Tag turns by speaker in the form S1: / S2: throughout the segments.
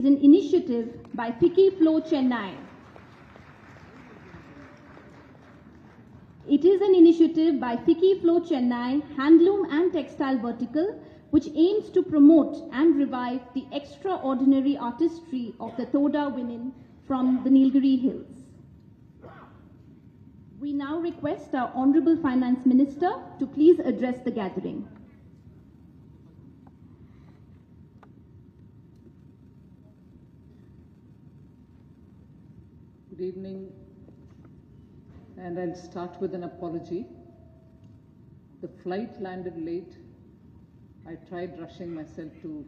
S1: is an initiative by Picky Flow Chennai. It is an initiative by Picky Flow Chennai, Handloom and Textile Vertical, which aims to promote and revive the extraordinary artistry of the Toda women from the Nilgiri Hills. We now request our Honorable Finance Minister to please address the gathering.
S2: Good evening, and I'll start with an apology. The flight landed late. I tried rushing myself to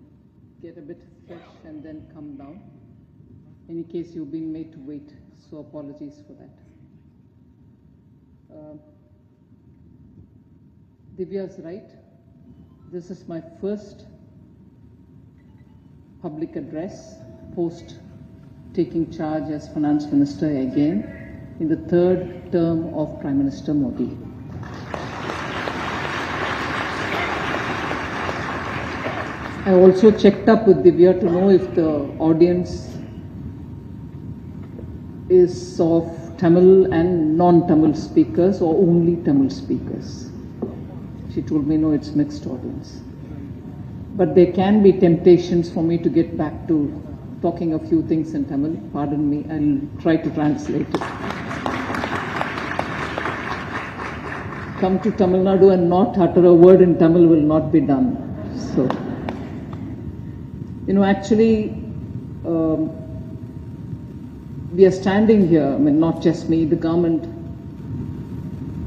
S2: get a bit fresh and then come down. In case you've been made to wait, so apologies for that. Divya's right. This is my first public address post taking charge as Finance Minister again in the third term of Prime Minister Modi. I also checked up with Divya to know if the audience is of Tamil and non-Tamil speakers or only Tamil speakers. She told me, no, it's mixed audience. But there can be temptations for me to get back to talking a few things in Tamil. Pardon me, I'll try to translate it. Come to Tamil Nadu and not utter a word in Tamil will not be done. So, actually, we are standing here, I mean, not just me, the government,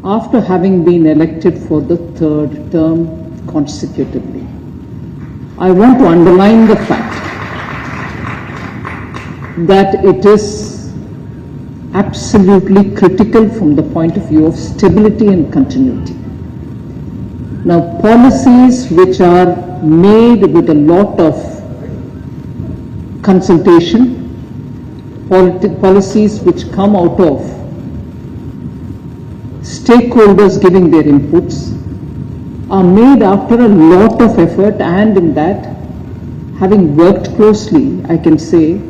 S2: after having been elected for the third term consecutively. I want to underline the fact that it is absolutely critical from the point of view of stability and continuity. Now, policies which are made with a lot of consultation, policies which come out of stakeholders giving their inputs, are made after a lot of effort, and in that, having worked closely, I can say,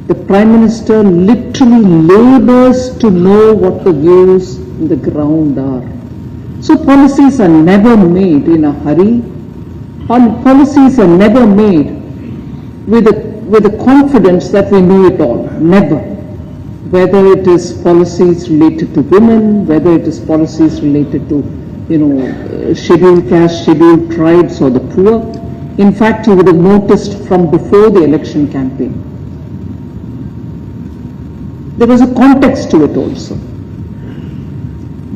S2: the Prime Minister literally labors to know what the views in the ground are. So policies are never made in a hurry. Policies are never made with the confidence that we know it all. Never. Whether it is policies related to women, whether it is policies related to, scheduled caste, scheduled tribes or the poor. In fact, you would have noticed from before the election campaign, there was a context to it also.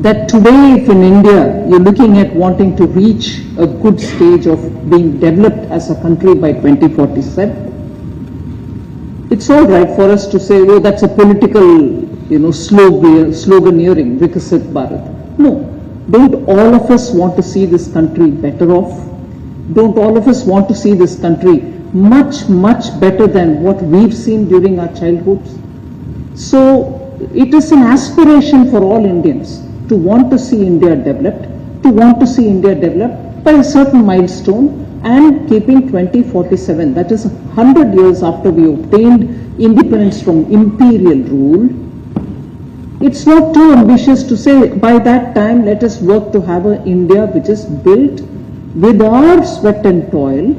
S2: That today, if in India, you're looking at wanting to reach a good stage of being developed as a country by 2047, it's all right for us to say, oh, that's a political, sloganeering, Vikasit Bharat. No, don't all of us want to see this country better off? Don't all of us want to see this country much, much better than what we've seen during our childhoods? So, it is an aspiration for all Indians to want to see India developed, by a certain milestone, and keeping 2047, that is 100 years after we obtained independence from imperial rule. It's not too ambitious to say by that time let us work to have an India which is built with our sweat and toil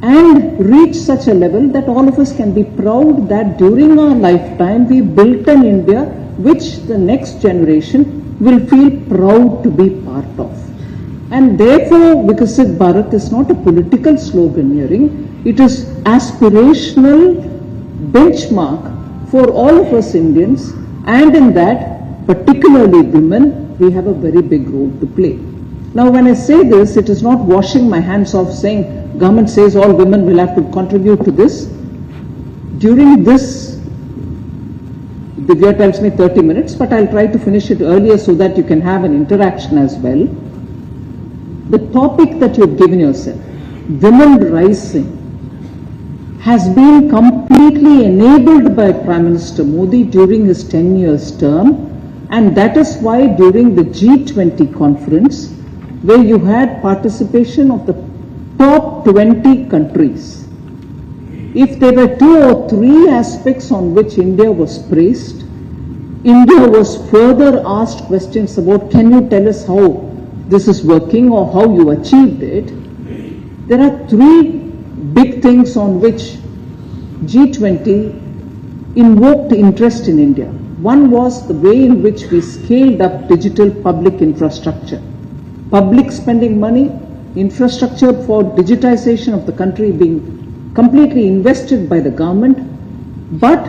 S2: and reach such a level that all of us can be proud that during our lifetime we built an India which the next generation will feel proud to be part of. And therefore, Vikasit Bharat is not a political sloganeering, it is aspirational benchmark for all of us Indians, and in that, particularly women, we have a very big role to play. Now, when I say this, it is not washing my hands off saying, government says all women will have to contribute to this. During this, Divya tells me 30 minutes, but I'll try to finish it earlier so that you can have an interaction as well. The topic that you've given yourself, women rising, has been completely enabled by Prime Minister Modi during his 10 years term, and that is why during the G20 conference, where you had participation of the top 20 countries, If there were 2 or 3 aspects on which India was praised, India was further asked questions about, can you tell us how this is working or how you achieved it? There are 3 big things on which G20 invoked interest in India. One was the way in which we scaled up digital public infrastructure. Public spending money, infrastructure for digitization of the country being completely invested by the government, but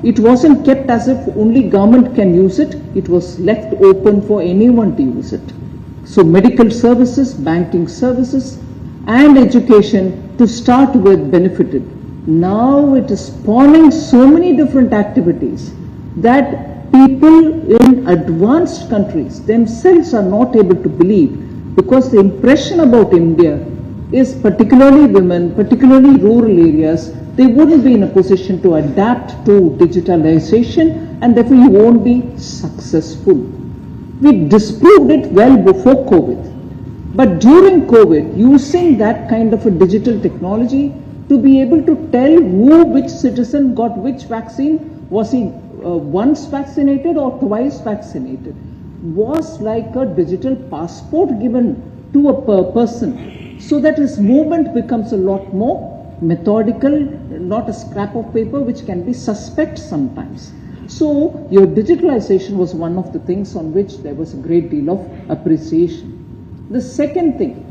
S2: it wasn't kept as if only government can use it. It was left open for anyone to use it. So medical services, banking services, and education to start with benefited. Now it is spawning so many different activities that people in advanced countries themselves are not able to believe, because the impression about India is particularly women, particularly rural areas, they wouldn't be in a position to adapt to digitalization, and therefore you won't be successful. We disproved it well before COVID. But during COVID, using that kind of a digital technology to be able to tell which citizen got which vaccine, was he once vaccinated or twice vaccinated, was like a digital passport given to a person, so that his movement becomes a lot more methodical, not a scrap of paper which can be suspect sometimes. So your digitalization was one of the things on which there was a great deal of appreciation. The second thing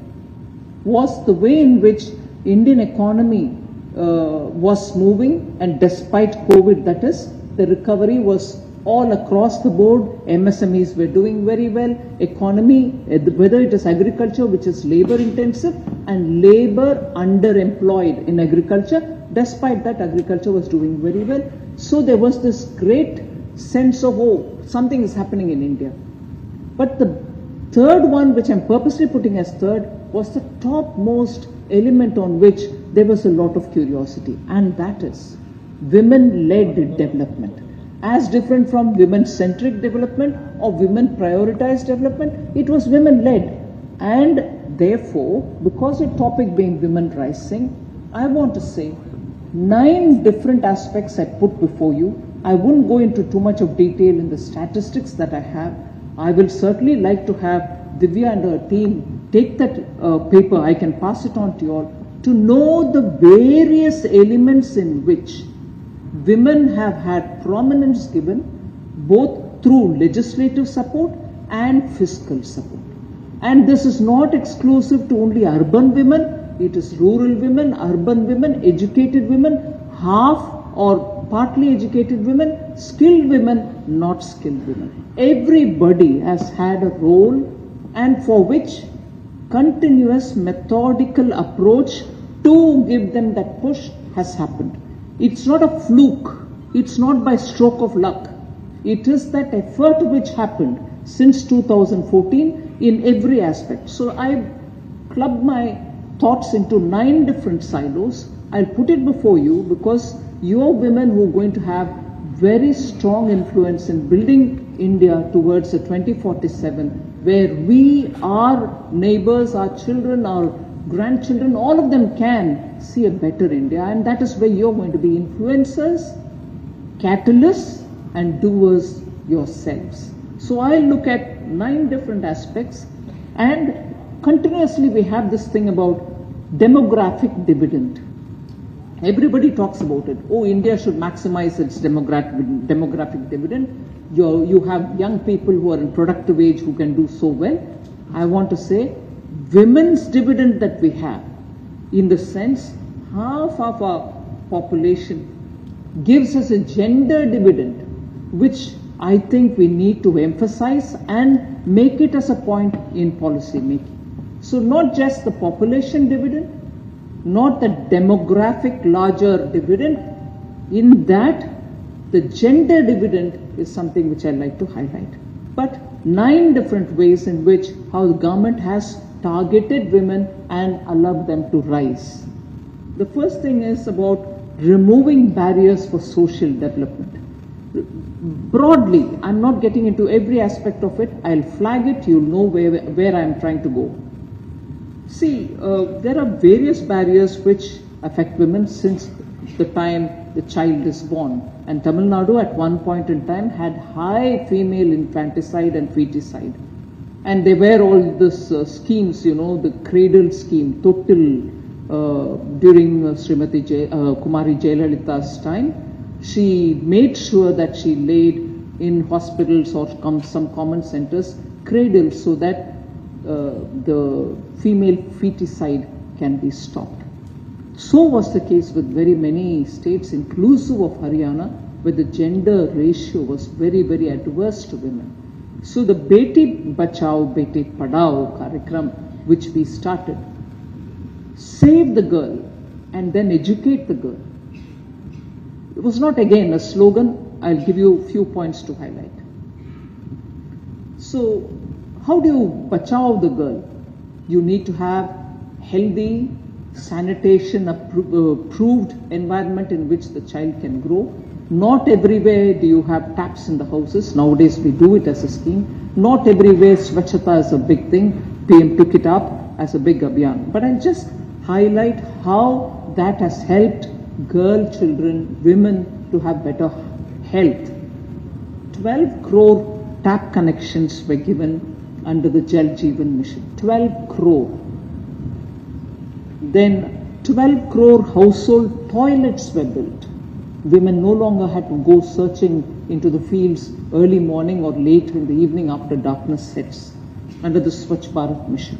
S2: was the way in which Indian economy was moving, and despite COVID, that is, the recovery was all across the board. MSMEs were doing very well. Economy, whether it is agriculture, which is labor intensive, and labor underemployed in agriculture, despite that agriculture was doing very well. So there was this great sense of, oh, something is happening in India. But the third one, which I'm purposely putting as third, was the topmost element on which there was a lot of curiosity, and that is women-led development. As different from women-centric development or women-prioritized development, it was women-led. And therefore, because the topic being women rising, I want to say 9 different aspects I put before you. I wouldn't go into too much of detail in the statistics that I have. I will certainly like to have Divya and her team take that paper, I can pass it on to you all, to know the various elements in which women have had prominence given, both through legislative support and fiscal support. And this is not exclusive to only urban women, it is rural women, urban women, educated women, half or partly educated women, skilled women, not skilled women. Everybody has had a role, and for which continuous methodical approach to give them that push has happened. It's not a fluke, it's not by stroke of luck. It is that effort which happened since 2014 in every aspect. So I clubbed my thoughts into 9 different silos. I'll put it before you because you're women who are going to have very strong influence in building India towards the 2047, where we, our neighbors, our children, our grandchildren, all of them can see a better India, and that is where you're going to be influencers, catalysts, and doers yourselves. So I look at 9 different aspects, and continuously we have this thing about demographic dividend. Everybody talks about it. Oh, India should maximize its demographic dividend. You have young people who are in productive age who can do so well. I want to say, women's dividend that we have, in the sense, half of our population gives us a gender dividend, which I think we need to emphasize and make it as a point in policy making. So not just the population dividend, not the demographic larger dividend, in that the gender dividend is something which I like to highlight. But 9 different ways in which how the government has targeted women and allowed them to rise. The first thing is about removing barriers for social development. Broadly, I'm not getting into every aspect of it. I'll flag it, you'll know where I'm trying to go. See, there are various barriers which affect women since the time the child is born. And Tamil Nadu at one point in time had high female infanticide and feticide. And there were all these schemes, the cradle scheme, total, during Srimati Kumari Jayalalitha's time. She made sure that she laid in hospitals or some common centers cradles so that the female feticide can be stopped. So was the case with very many states, inclusive of Haryana, where the gender ratio was very, very adverse to women. So the Beti Bachao, Beti Padhao Karikram, which we started, save the girl and then educate the girl. It was not again a slogan. I'll give you a few points to highlight. So, how do you bachao the girl? You need to have healthy, sanitation approved environment in which the child can grow. Not everywhere do you have taps in the houses. Nowadays we do it as a scheme. Not everywhere Swachhata is a big thing. PM took it up as a big abhiyan. But I'll just highlight how that has helped girl children, women to have better health. 12 crore tap connections were given under the Jal Jeevan mission. 12 crore. Then 12 crore household toilets were built. Women no longer had to go searching into the fields early morning or late in the evening after darkness sets under the Swachh Bharat mission.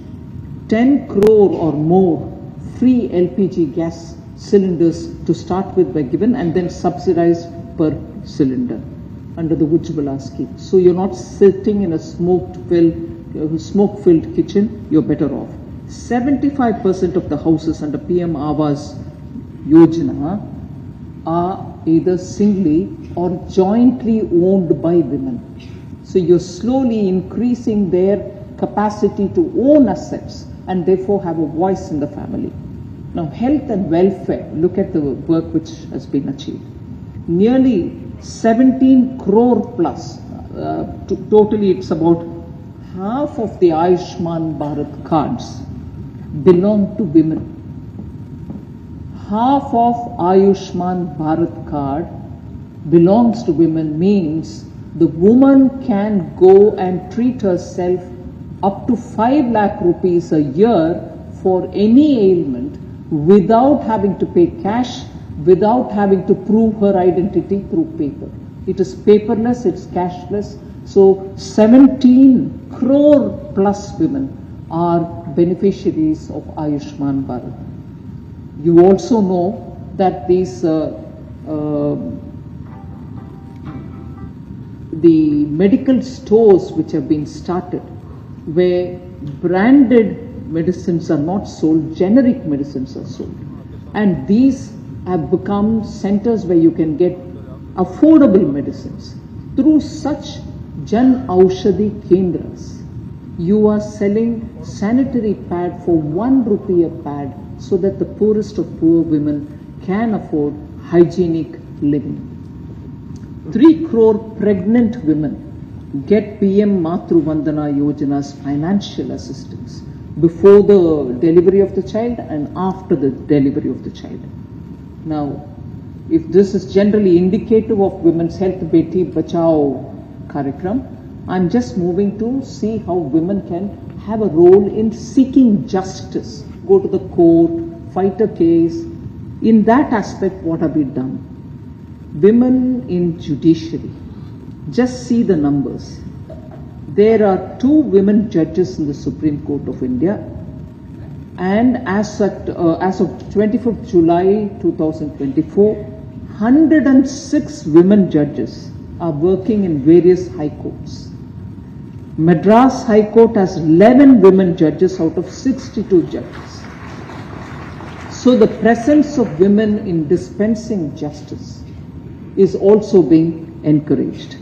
S2: 10 crore or more free LPG gas cylinders to start with were given and then subsidized per cylinder under the Ujjwala scheme. So you're not sitting in a smoke-filled kitchen, you're better off. 75% of the houses under PM Awas Yojana are either singly or jointly owned by women. So you're slowly increasing their capacity to own assets and therefore have a voice in the family. Now, health and welfare, look at the work which has been achieved. Nearly 17 crore plus, totally it's about half of the Ayushman Bharat cards belong to women. Half of Ayushman Bharat card belongs to women means the woman can go and treat herself up to 5 lakh rupees a year for any ailment without having to pay cash, without having to prove her identity through paper. It is paperless, it's cashless. So 17 crore plus women are beneficiaries of Ayushman Bharat. You also know that these the medical stores which have been started where branded medicines are not sold, generic medicines are sold. And these have become centers where you can get affordable medicines. Through such Jan Aushadhi Kendras, you are selling sanitary pad for 1 rupee a pad so that the poorest of poor women can afford hygienic living. 3 crore pregnant women get PM Matru Vandana Yojana's financial assistance before the delivery of the child and after the delivery of the child. Now, if this is generally indicative of women's health, Beti Bachao Karikram, I'm just moving to see how women can have a role in seeking justice, go to the court, fight a case. In that aspect, what have we done? Women in judiciary, just see the numbers. There are 2 women judges in the Supreme Court of India, and as of 25th July 2024, 106 women judges are working in various high courts. Madras High Court has 11 women judges out of 62 judges. So the presence of women in dispensing justice is also being encouraged.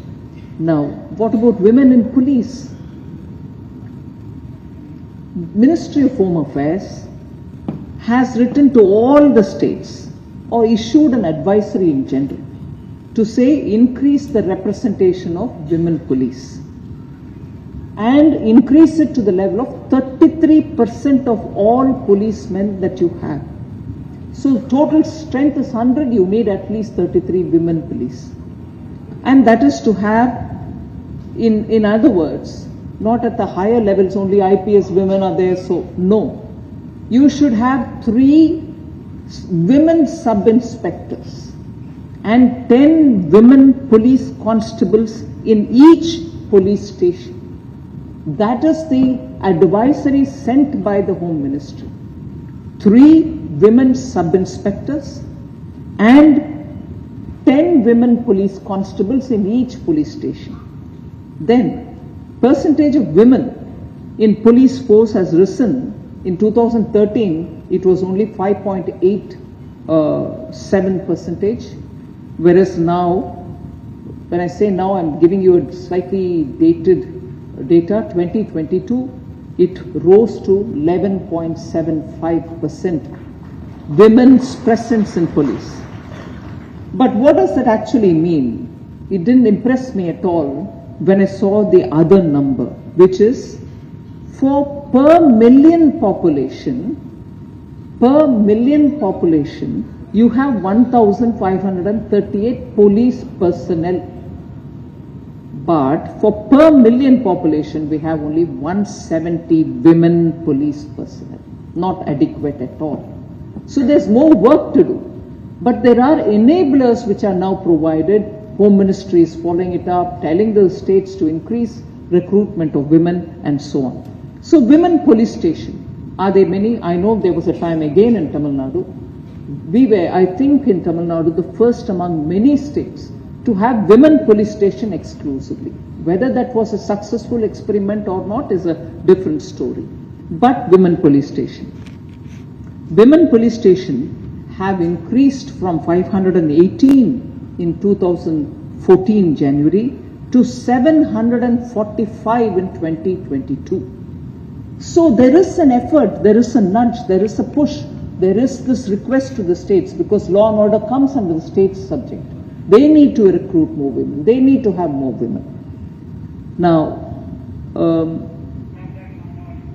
S2: Now, what about women in police? Ministry of Home Affairs has written to all the states or issued an advisory in general to say increase the representation of women police and increase it to the level of 33% of all policemen that you have. So total strength is 100, you need at least 33 women police. And that is to have, in other words, not at the higher levels, only IPS women are there, so no. You should have 3 women sub-inspectors and 10 women police constables in each police station. That is the advisory sent by the Home Ministry. 3 women sub-inspectors and 10 women police constables in each police station. Then, percentage of women in police force has risen. In 2013, it was only 5.87%, whereas now, when I say now, I'm giving you a slightly dated data, 2022, it rose to 11.75% women's presence in police. But what does that actually mean? It didn't impress me at all when I saw the other number, which is for per million population, you have 1,538 police personnel. But for per million population, we have only 170 women police personnel. Not adequate at all. So there's more work to do. But there are enablers which are now provided. Home Ministry is following it up, telling the states to increase recruitment of women and so on. So women police station, are there many? I know there was a time again in Tamil Nadu. We were, I think in Tamil Nadu, the first among many states to have women police station exclusively. Whether that was a successful experiment or not is a different story. But women police station. Women police station have increased from 518 in 2014 January to 745 in 2022. So there is an effort, there is a nudge, there is a push, there is this request to the states because law and order comes under the state's subject. They need to recruit more women, they need to have more women. Now,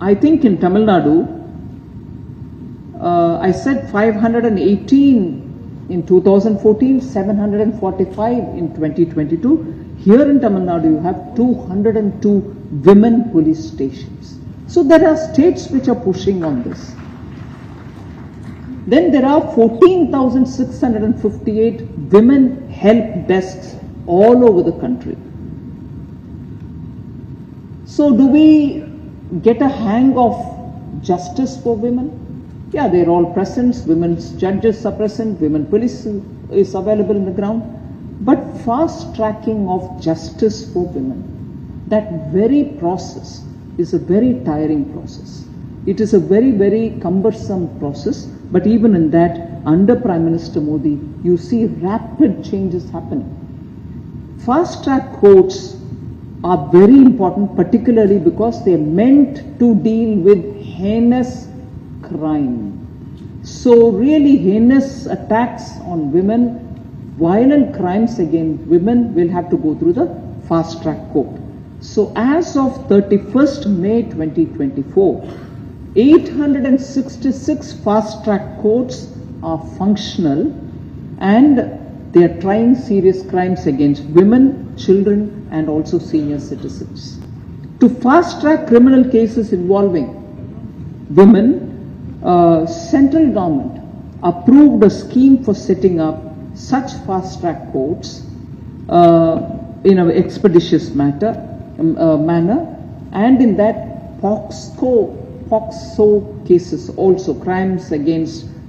S2: I think in Tamil Nadu, I said 518 in 2014, 745 in 2022. Here in Tamil Nadu, you have 202 women police stations. So there are states which are pushing on this. Then there are 14,658 women help desks all over the country. So do we get a hang of justice for women? Yeah, they're all present, women's judges are present, women police is available in the ground. But fast tracking of justice for women, that very process is a very tiring process. It is a very, very cumbersome process, but even in that, under Prime Minister Modi, you see rapid changes happening. Fast track courts are very important, particularly because they are meant to deal with heinous crime. So really heinous attacks on women, violent crimes against women will have to go through the fast track court. So as of 31st May 2024, 866 fast track courts are functional and they are trying serious crimes against women, children and also senior citizens. To fast track criminal cases involving women, central government approved a scheme for setting up such fast track courts in an expeditious manner, and in that POXO cases also,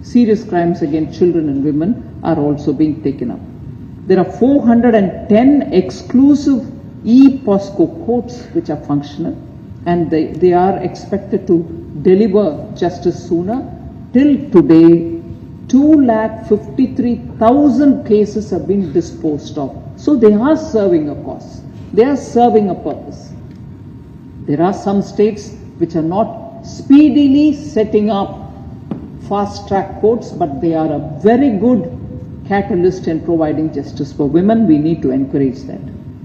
S2: serious crimes against children and women are also being taken up. There are 410 exclusive e-POSCO courts which are functional and they are expected to deliver justice sooner. Till today, 253,000 cases have been disposed of. So they are serving a cause. They are serving a purpose. There are some states which are not speedily setting up fast track courts, but they are a very good catalyst in providing justice for women. We need to encourage that.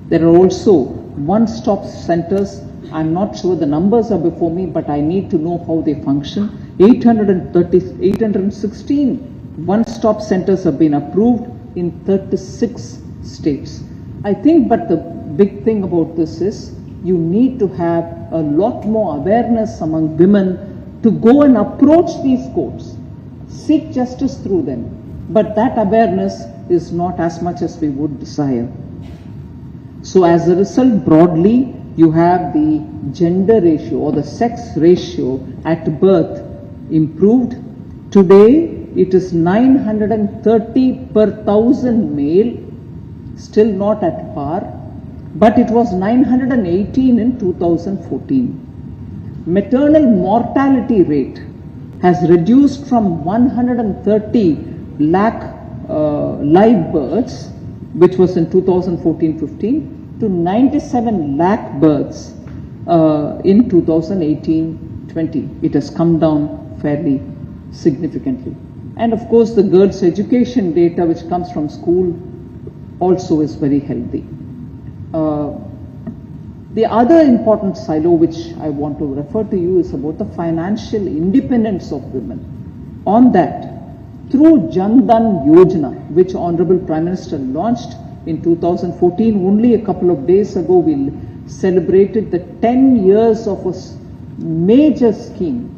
S2: There are also one-stop centers. I'm not sure the numbers are before me, but I need to know how they function. 816 One-stop centers have been approved in 36 states. I think, but the big thing about this is you need to have a lot more awareness among women to go and approach these courts, seek justice through them. But that awareness is not as much as we would desire. So as a result, broadly, you have the gender ratio or the sex ratio at birth improved. Today, it is 930 per 1,000 male, still not at par, but it was 918 in 2014. Maternal mortality rate has reduced from 130 lakh live births, which was in 2014-15, to 97 lakh births in 2018-20. It has come down fairly significantly. And of course, the girls' education data, which comes from school, also is very healthy. The other important silo which I want to refer to you is about the financial independence of women. On that, through Jan Dhan Yojana, which Honorable Prime Minister launched in 2014, only a couple of days ago we celebrated the 10 years of a major scheme.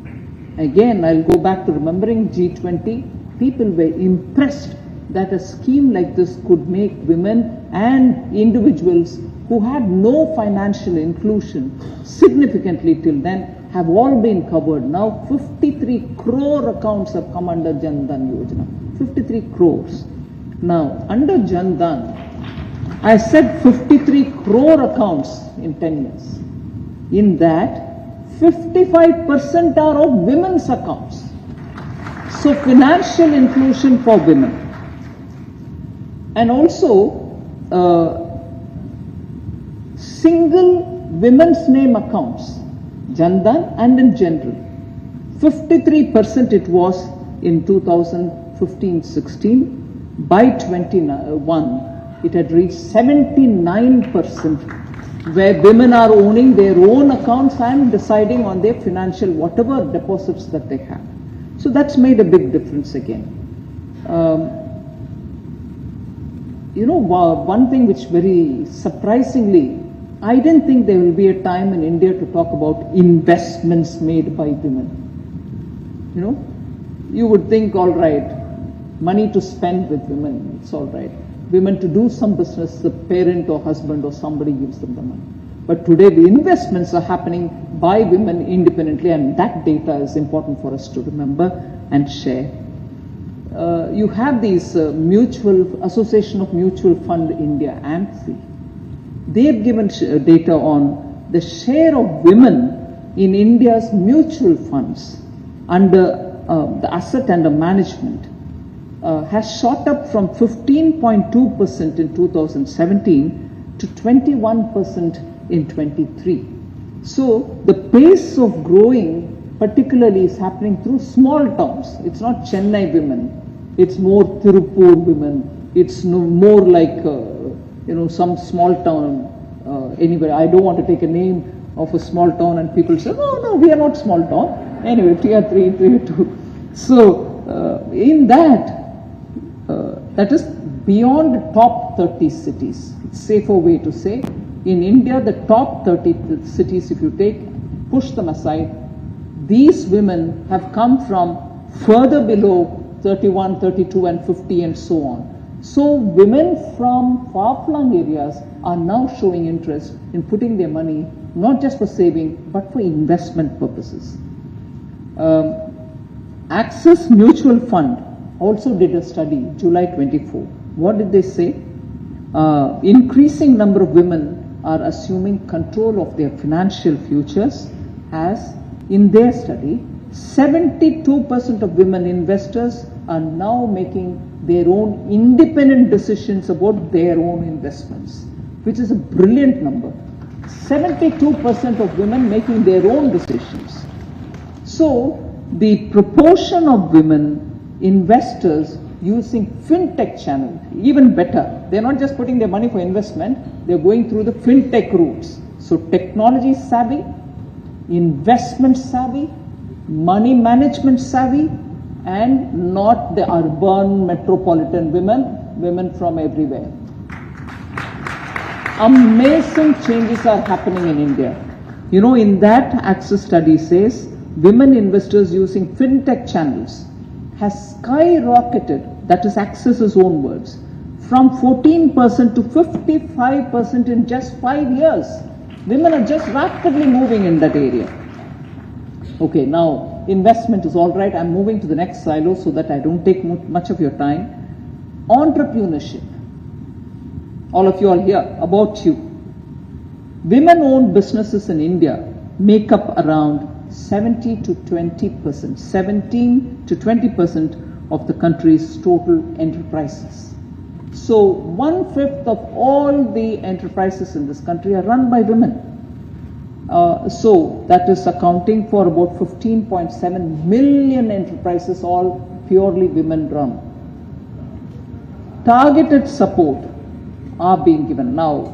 S2: Again, I'll go back to remembering G20. People were impressed that a scheme like this could make women and individuals who had no financial inclusion significantly till then have all been covered. Now 53 crore accounts have come under Jan Dhan Yojana. 53 crores. Now, under Jan Dhan, I said 53 crore accounts in 10 years. In that, 55% are of women's accounts. So financial inclusion for women. And also single women's name accounts, Jan Dhan and in general. 53% it was in 2015-16. By 21, it had reached 79%. Where women are owning their own accounts and deciding on their financial, whatever deposits that they have. So that's made a big difference again. One thing which very surprisingly, I didn't think there will be a time in India to talk about investments made by women. You would think, all right, money to spend with women, it's all right. Women to do some business, the parent or husband or somebody gives them the money. But today the investments are happening by women independently, and that data is important for us to remember and share. You have these Mutual Association of Mutual Fund India, AMFI. They have given data on the share of women in India's mutual funds under the asset under management. Has shot up from 15.2% in 2017 to 21% in 23. So the pace of growing particularly is happening through small towns. It's not Chennai women, it's more Tirupur women, it's more like some small town anywhere. I don't want to take a name of a small town and people say, no, we are not small town. Anyway, tier 3, tier 2. So in that, that is beyond top 30 cities. It's a safer way to say. In India, the top 30 cities, if you push them aside, these women have come from further below 31, 32 and 50 and so on. So women from far-flung areas are now showing interest in putting their money, not just for saving, but for investment purposes. Access Mutual Fund also did a study, July 24. What did they say? Increasing number of women are assuming control of their financial futures, as in their study, 72% of women investors are now making their own independent decisions about their own investments, which is a brilliant number. 72% of women making their own decisions. So the proportion of women investors using fintech channel, even better. They're not just putting their money for investment, they're going through the fintech routes. So technology savvy, investment savvy, money management savvy, and not the urban metropolitan women, women from everywhere. Amazing changes are happening in India. You know, in that Access study says, women investors using fintech channels has skyrocketed, that is Access's own words, from 14% to 55% in just 5 years. Women are just rapidly moving in that area. Okay, now investment is all right. I'm moving to the next silo so that I don't take much of your time. Entrepreneurship. All of you are here, about you. Women-owned businesses in India make up around 17 to 20% of the country's total enterprises. So 1/5 of all the enterprises in this country are run by women. So that is accounting for about 15.7 million enterprises, all purely women run. Targeted support are being given. Now,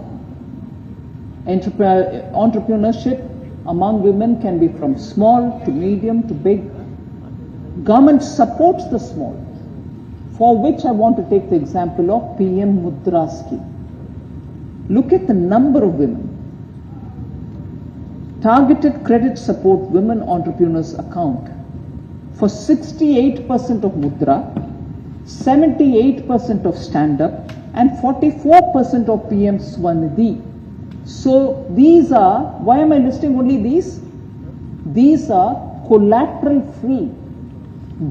S2: entrepreneurship among women can be from small to medium to big. Government supports the small, for which I want to take the example of PM Mudra scheme. Look at the number of women. Targeted credit support women entrepreneurs account for 68% of Mudra, 78% of Stand Up, and 44% of PM Swanidhi. So these are, why am I listing only these? These are collateral free.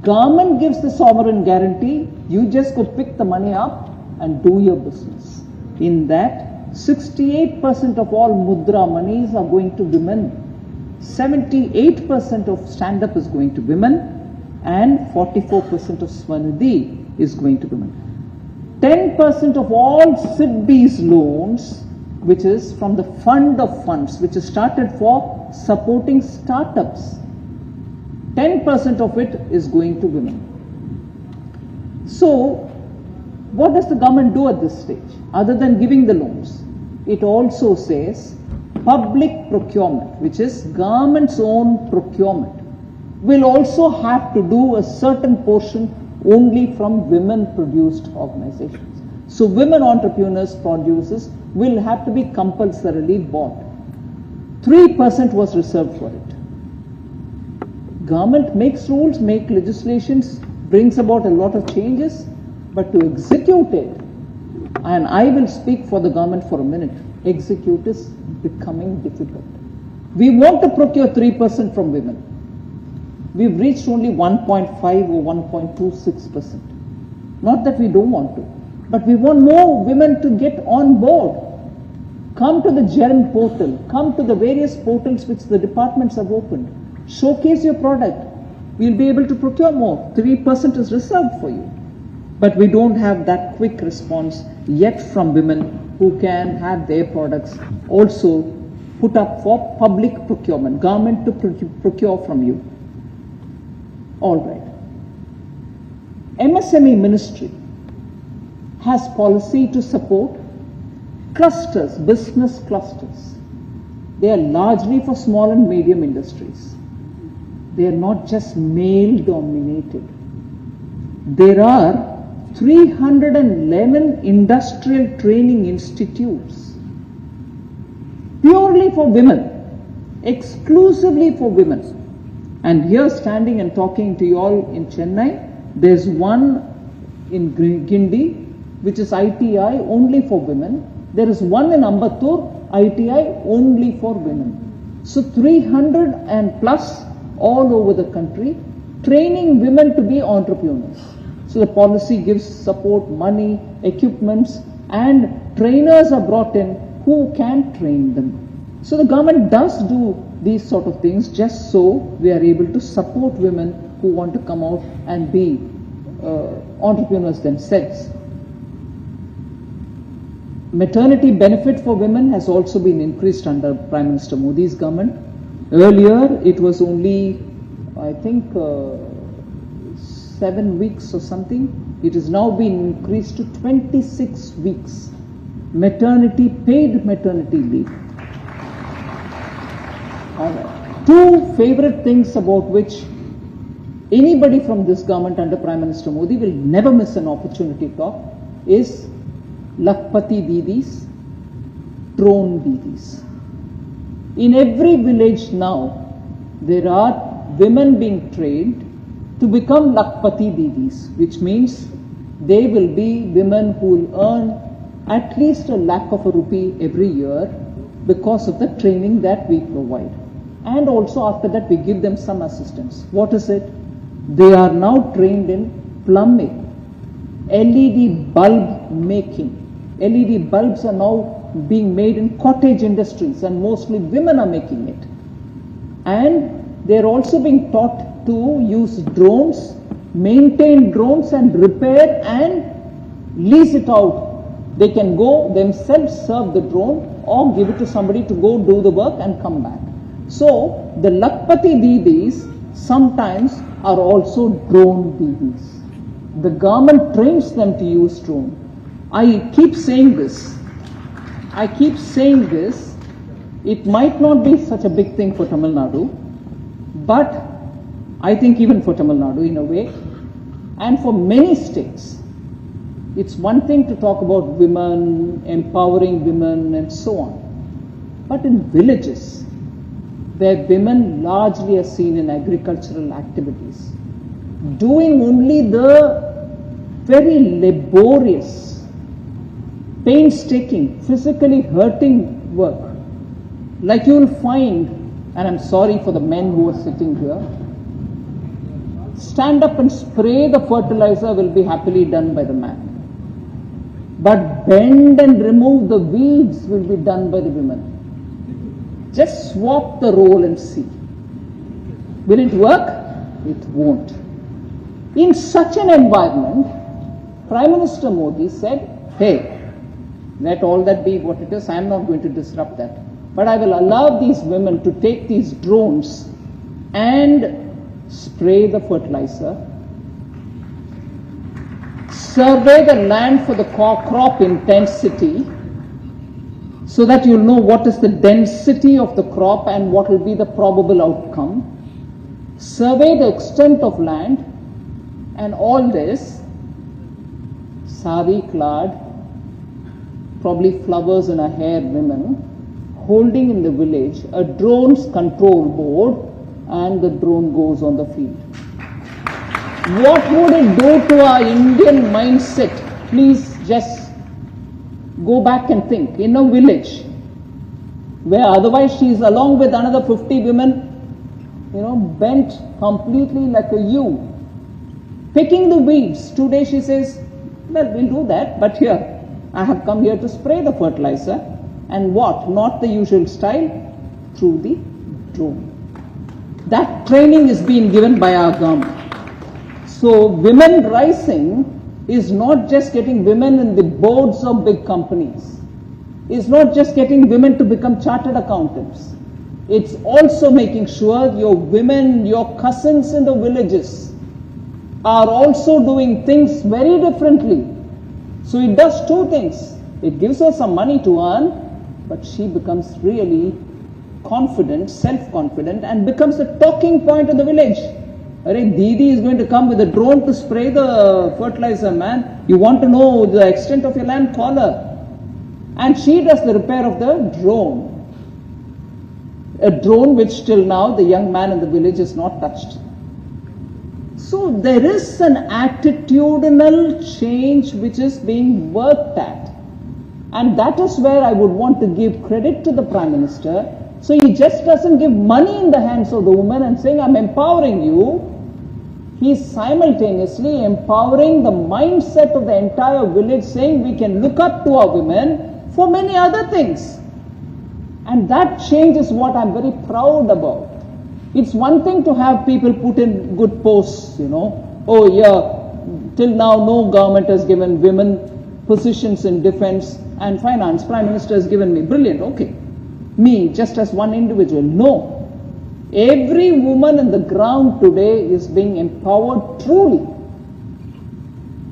S2: Government gives the sovereign guarantee, you just go pick the money up and do your business. In that, 68% of all Mudra monies are going to women, 78% of Stand Up is going to women, and 44% of Swanidhi is going to women. 10% of all SIDBI's loans, which is from the fund of funds, which is started for supporting startups, 10% of it is going to women. So, what does the government do at this stage, other than giving the loans? It also says public procurement, which is government's own procurement, will also have to do a certain portion only from women-produced organizations. So women entrepreneurs' produces will have to be compulsorily bought. 3% was reserved for it. Government makes rules, makes legislations, brings about a lot of changes, but to execute it, and I will speak for the government for a minute, execute is becoming difficult. We want to procure 3% from women. We've reached only 1.5 or 1.26%. Not that we don't want to, but we want more women to get on board. Come to the GERM portal, come to the various portals which the departments have opened. Showcase your product. We'll be able to procure more. 3% is reserved for you. But we don't have that quick response yet from women who can have their products also put up for public procurement, government to procure from you. All right. MSME ministry has policy to support clusters, business clusters. They are largely for small and medium industries. They are not just male dominated. There are 311 industrial training institutes purely for women, exclusively for women. And here standing and talking to you all in Chennai, there's one in Gindi, which is ITI only for women. There is one in Ambattur, ITI only for women. So 300 and plus all over the country, training women to be entrepreneurs. So the policy gives support, money, equipments, and trainers are brought in who can train them. So the government does do these sort of things just so we are able to support women who want to come out and be entrepreneurs themselves. Maternity benefit for women has also been increased under Prime Minister Modi's government. Earlier, it was only, I think, 7 weeks or something. It has now been increased to 26 weeks. Maternity, paid maternity leave. All right. Two favorite things about which anybody from this government under Prime Minister Modi will never miss an opportunity to talk is Lakpati Didis, drone Didis. In every village now, there are women being trained to become Lakpati Didis, which means they will be women who will earn at least a lakh of a rupee every year because of the training that we provide. And also after that we give them some assistance. What is it? They are now trained in plumbing, LED bulb making. LED bulbs are now being made in cottage industries and mostly women are making it. And they are also being taught to use drones, maintain drones and repair and lease it out. They can go themselves serve the drone or give it to somebody to go do the work and come back. So the Lakpati Didis sometimes are also drone Didis. The government trains them to use drone. I keep saying this. It might not be such a big thing for Tamil Nadu, but I think even for Tamil Nadu in a way, and for many states, it's one thing to talk about women, empowering women and so on. But in villages, where women largely are seen in agricultural activities, doing only the very laborious, painstaking, physically hurting work, like you will find, and I'm sorry for the men who are sitting here, stand up and spray the fertilizer will be happily done by the man. But bend and remove the weeds will be done by the women. Just swap the role and see. Will it work? It won't. In such an environment, Prime Minister Modi said, hey, let all that be what it is. I am not going to disrupt that. But I will allow these women to take these drones and spray the fertilizer, survey the land for the crop intensity so that you'll know what is the density of the crop and what will be the probable outcome, survey the extent of land, and all this, sari clad, probably flowers in her hair women, holding in the village a drone's control board, and the drone goes on the field. What would it do to our Indian mindset? Please just go back and think. In a village where otherwise she is along with another 50 women, bent completely like a U, picking the weeds. Today she says, well, we'll do that, but here, I have come here to spray the fertilizer. And what? Not the usual style, through the drone. That training is being given by our government. So women rising is not just getting women in the boards of big companies. It's not just getting women to become chartered accountants. It's also making sure your women, your cousins in the villages are also doing things very differently. So it does two things. It gives her some money to earn, but she becomes really confident, self-confident, and becomes a talking point in the village. Arey, Didi is going to come with a drone to spray the fertilizer, man. You want to know the extent of your land? Call her. And she does the repair of the drone. A drone which till now the young man in the village is not touched. So there is an attitudinal change which is being worked at. And that is where I would want to give credit to the Prime Minister. So he just doesn't give money in the hands of the woman and saying, I'm empowering you. He is simultaneously empowering the mindset of the entire village, saying we can look up to our women for many other things. And that change is what I'm very proud about. It's one thing to have people put in good posts, Oh yeah, till now no government has given women positions in defense and finance. Prime Minister has given me. Brilliant, okay. Me, just as one individual. No. Every woman on the ground today is being empowered truly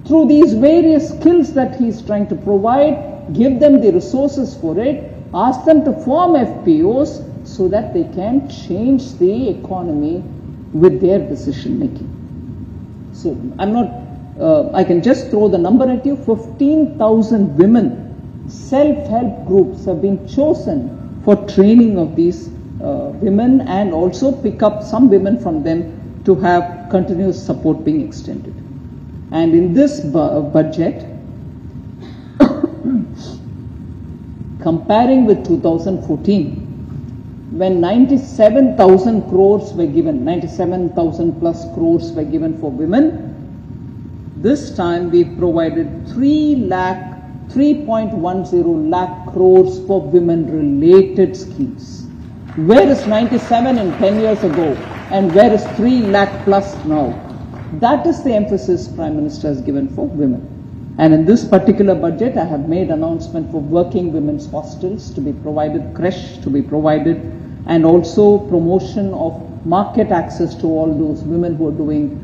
S2: through these various skills that he is trying to provide, give them the resources for it, ask them to form FPOs so that they can change the economy with their decision making. So I'm not, I can just throw the number at you. 15,000 women self-help groups have been chosen for training of these women, and also pick up some women from them to have continuous support being extended. And in this budget, comparing with 2014, when 97,000 crores were given, 97,000 plus crores were given for women, this time we provided 3.10 lakh crores for women-related schemes. Where is 97 in 10 years ago, and where is 3 lakh plus now? That is the emphasis Prime Minister has given for women. And in this particular budget, I have made announcement for working women's hostels to be provided, creche to be provided, and also promotion of market access to all those women who are doing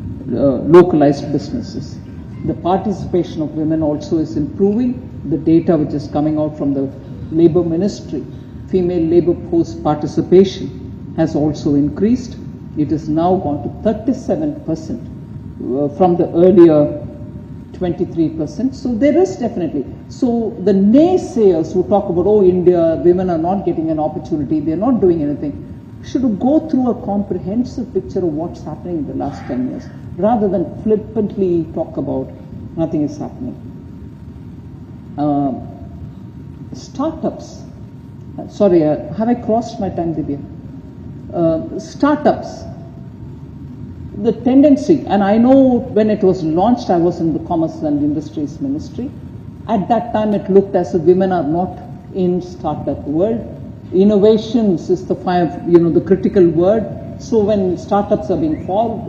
S2: localized businesses. The participation of women also is improving. The data which is coming out from the Labour Ministry, female labour force participation has also increased. It is now gone to 37% from the earlier 23%. So there is definitely. So the naysayers who talk about, oh, India, women are not getting an opportunity, they are not doing anything, should go through a comprehensive picture of what's happening in the last 10 years, rather than flippantly talk about nothing is happening. Startups. Sorry, have I crossed my time, Divya? Startups. The tendency, and I know when it was launched, I was in the Commerce and Industries Ministry. At that time, it looked as if women are not in startup world. Innovations is the critical word. So when startups are being formed,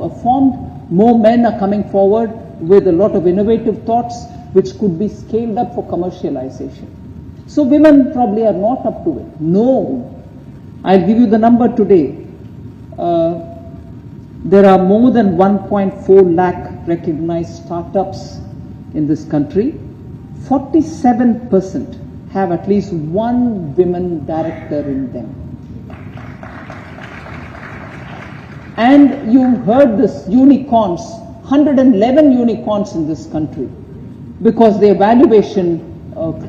S2: more men are coming forward with a lot of innovative thoughts which could be scaled up for commercialization. So women probably are not up to it. No. I'll give you the number today. There are more than 1.4 lakh recognized startups in this country. 47% have at least one women director in them. And you heard this, unicorns, 111 unicorns in this country, because the evaluation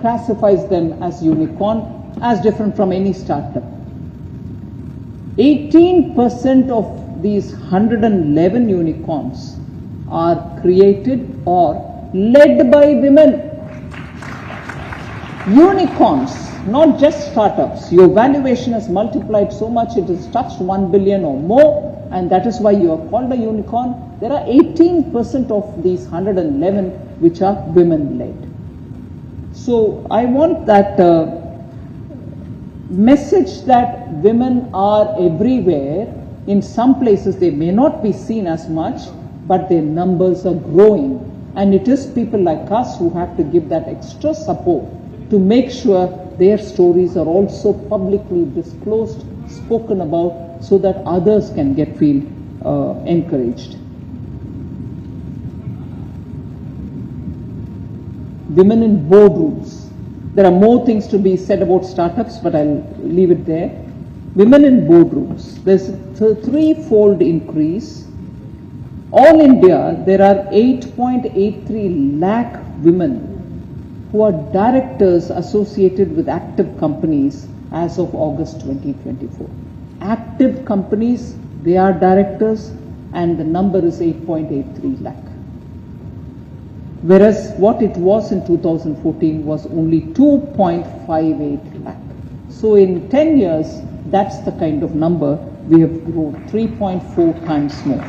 S2: classifies them as unicorn, as different from any startup. 18% of these 111 unicorns are created or led by women. Unicorns, not just startups. Your valuation has multiplied so much, it has touched 1 billion or more, and that is why you are called a unicorn. There are 18% of these 111 which are women-led. So I want that message that women are everywhere. In some places they may not be seen as much, but their numbers are growing. And it is people like us who have to give that extra support to make sure their stories are also publicly disclosed, spoken about, so that others can feel encouraged. Women in boardrooms. There are more things to be said about startups, but I'll leave it there. Women in boardrooms. There's a threefold increase. All India, there are 8.83 lakh women who are directors associated with active companies as of August 2024. Active companies, they are directors, and the number is 8.83 lakh. Whereas what it was in 2014 was only 2.58 lakh. So in 10 years, that's the kind of number we have grown, 3.4 times more.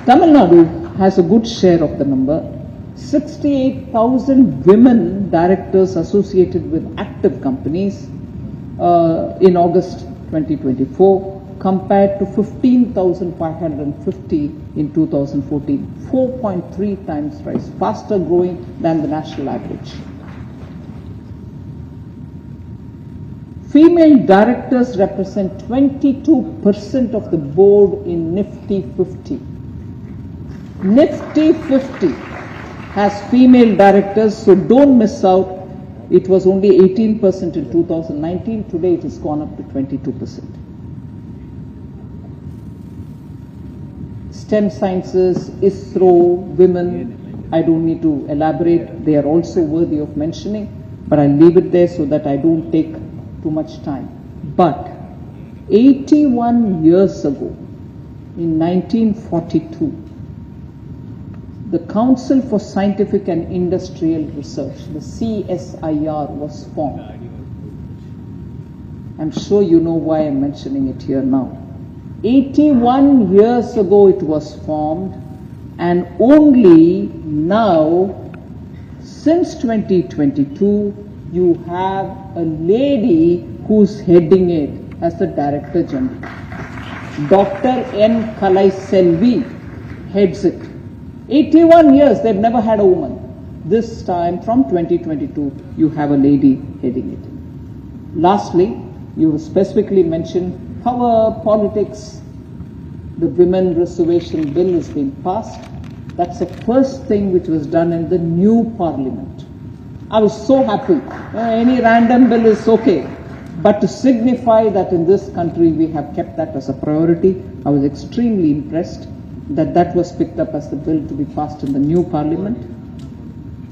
S2: Tamil Nadu has a good share of the number. 68,000 women directors associated with active companies in August 2024, compared to 15,550 in 2014, 4.3 times rise, faster growing than the national average. Female directors represent 22% of the board in Nifty 50. Nifty 50 has female directors, so don't miss out. It was only 18% in 2019. Today it has gone up to 22%. STEM sciences, ISRO, women, I don't need to elaborate, they are also worthy of mentioning, but I'll leave it there so that I don't take too much time. But 81 years ago, in 1942, the Council for Scientific and Industrial Research, the CSIR, was formed. I'm sure you know why I'm mentioning it here now. 81 years ago it was formed, and only now, since 2022, you have a lady who's heading it as the Director General. Dr. N. Kalai Selvi heads it. 81 years, they've never had a woman. This time, from 2022, you have a lady heading it. Lastly, you specifically mentioned power politics. The women reservation bill has been passed. That's the first thing which was done in the new parliament. I was so happy. Any random bill is okay. But to signify that in this country we have kept that as a priority, I was extremely impressed that that was picked up as the bill to be passed in the new parliament.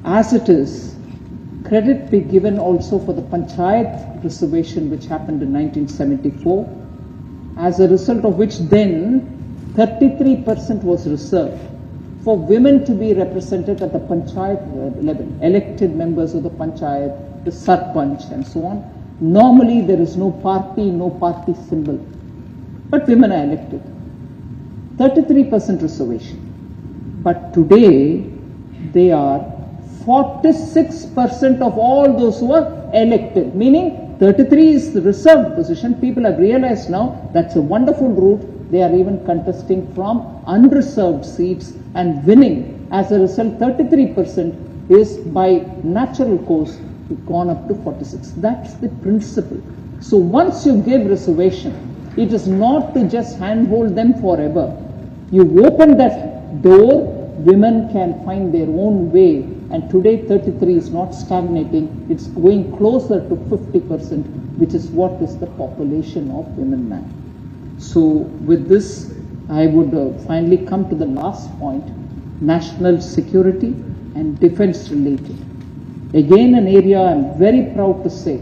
S2: As it is, credit be given also for the Panchayat reservation which happened in 1974, as a result of which then 33% was reserved for women to be represented at the Panchayat level, elected members of the Panchayat, the Sarpanch and so on. Normally there is no party symbol, but women are elected. 33% reservation. But today they are 46% of all those who are elected, meaning 33 is the reserved position. People have realized now that's a wonderful route. They are even contesting from unreserved seats and winning. As a result, 33% is by natural course gone up to 46. That's the principle. So once you give reservation, it is not to just handhold them forever. You open that door, women can find their own way, and today 33 is not stagnating, it's going closer to 50%, which is what is the population of women now. So with this, I would finally come to the last point, national security and defense related. Again, an area I'm very proud to say,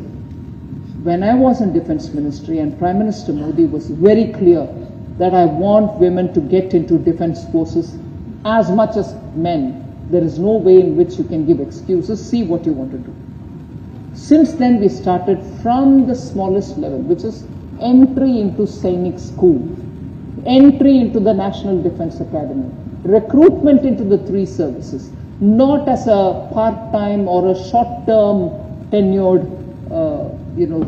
S2: when I was in Defense Ministry and Prime Minister Modi was very clear that I want women to get into defense forces as much as men. There is no way in which you can give excuses. See what you want to do. Since then, we started from the smallest level, which is entry into Sainik School, entry into the National Defense Academy, recruitment into the 3 services, not as a part-time or a short-term tenured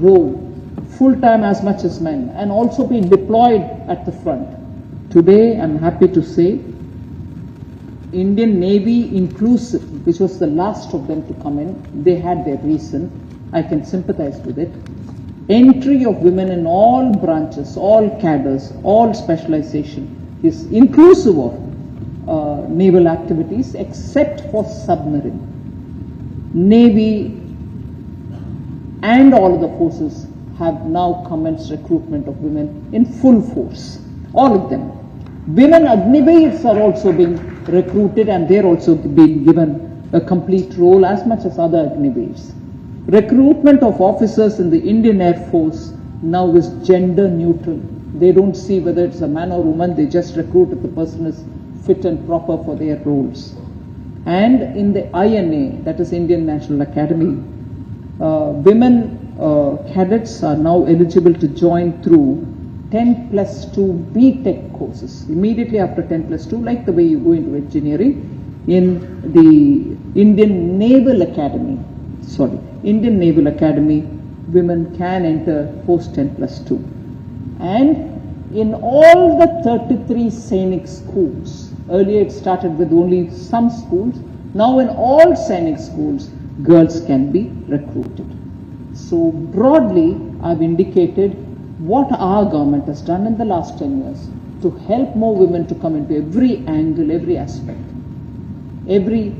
S2: role, full-time as much as men, and also be deployed at the front. Today, I'm happy to say, Indian Navy inclusive, which was the last of them to come in, they had their reason. I can sympathize with it. Entry of women in all branches, all cadres, all specialization is inclusive of naval activities except for submarine. Navy and all of the forces have now commenced recruitment of women in full force, all of them. Women Agniveers are also being recruited, and they're also being given a complete role as much as other Agniveers. Recruitment of officers in the Indian Air Force now is gender neutral. They don't see whether it's a man or woman, they just recruit if the person is fit and proper for their roles. And in the INA, that is Indian National Academy, women cadets are now eligible to join through 10+2 BTech courses. Immediately after 10+2, like the way you go into engineering, in the Indian Naval Academy, women can enter post 10+2. And in all the 33 Sainik schools, earlier it started with only some schools, now in all Sainik schools, girls can be recruited. So broadly, I've indicated what our government has done in the last 10 years to help more women to come into every angle, every aspect. Every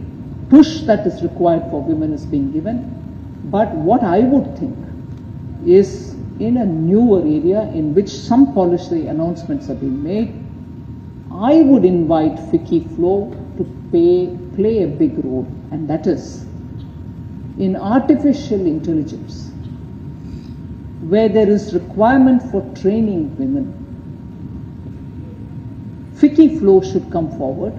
S2: push that is required for women is being given. But what I would think is, in a newer area in which some policy announcements have been made, I would invite Ficky Flow to play a big role, and that is in artificial intelligence, where there is requirement for training women. Ficky Flow should come forward,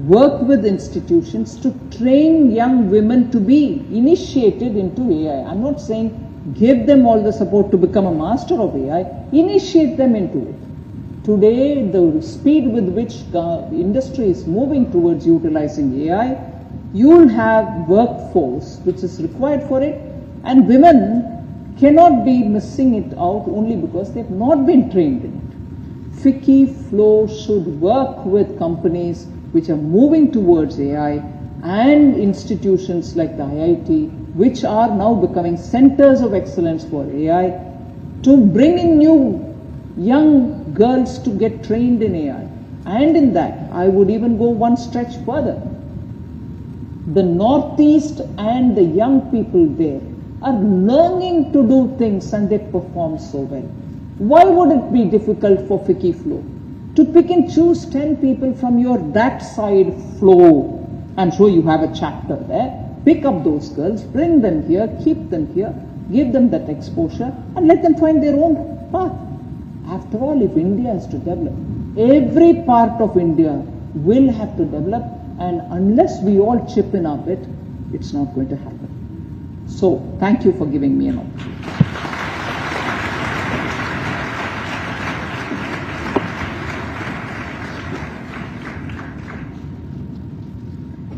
S2: work with institutions to train young women to be initiated into AI. I'm not saying give them all the support to become a master of AI, initiate them into it. Today, the speed with which the industry is moving towards utilizing AI, you'll have workforce which is required for it, and women cannot be missing it out only because they've not been trained in it. Ficky Flow should work with companies which are moving towards AI and institutions like the IIT, which are now becoming centers of excellence for AI, to bring in new young girls to get trained in AI. And in that, I would even go one stretch further. The Northeast and the young people there are learning to do things, and they perform so well. Why would it be difficult for Ficky Flow to pick and choose 10 people from your that side flow? I'm sure you have a chapter there. Pick up those girls, bring them here, keep them here, give them that exposure, and let them find their own path. After all, if India has to develop, every part of India will have to develop, and unless we all chip in our bit, it's not going to happen. So, thank you for giving me an opportunity.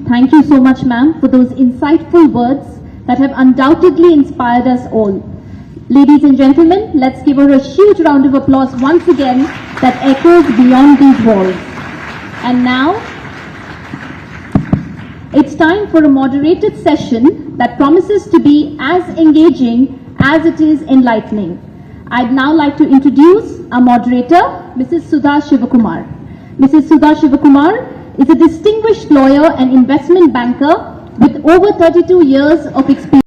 S1: Thank you so much, ma'am, for those insightful words that have undoubtedly inspired us all. Ladies and gentlemen, let's give her a huge round of applause once again that echoes beyond these walls. And now, it's time for a moderated session that promises to be as engaging as it is enlightening. I'd now like to introduce our moderator, Mrs. Sudha Shivakumar. Mrs. Sudha Shivakumar is a distinguished lawyer and investment banker with over 32 years of experience.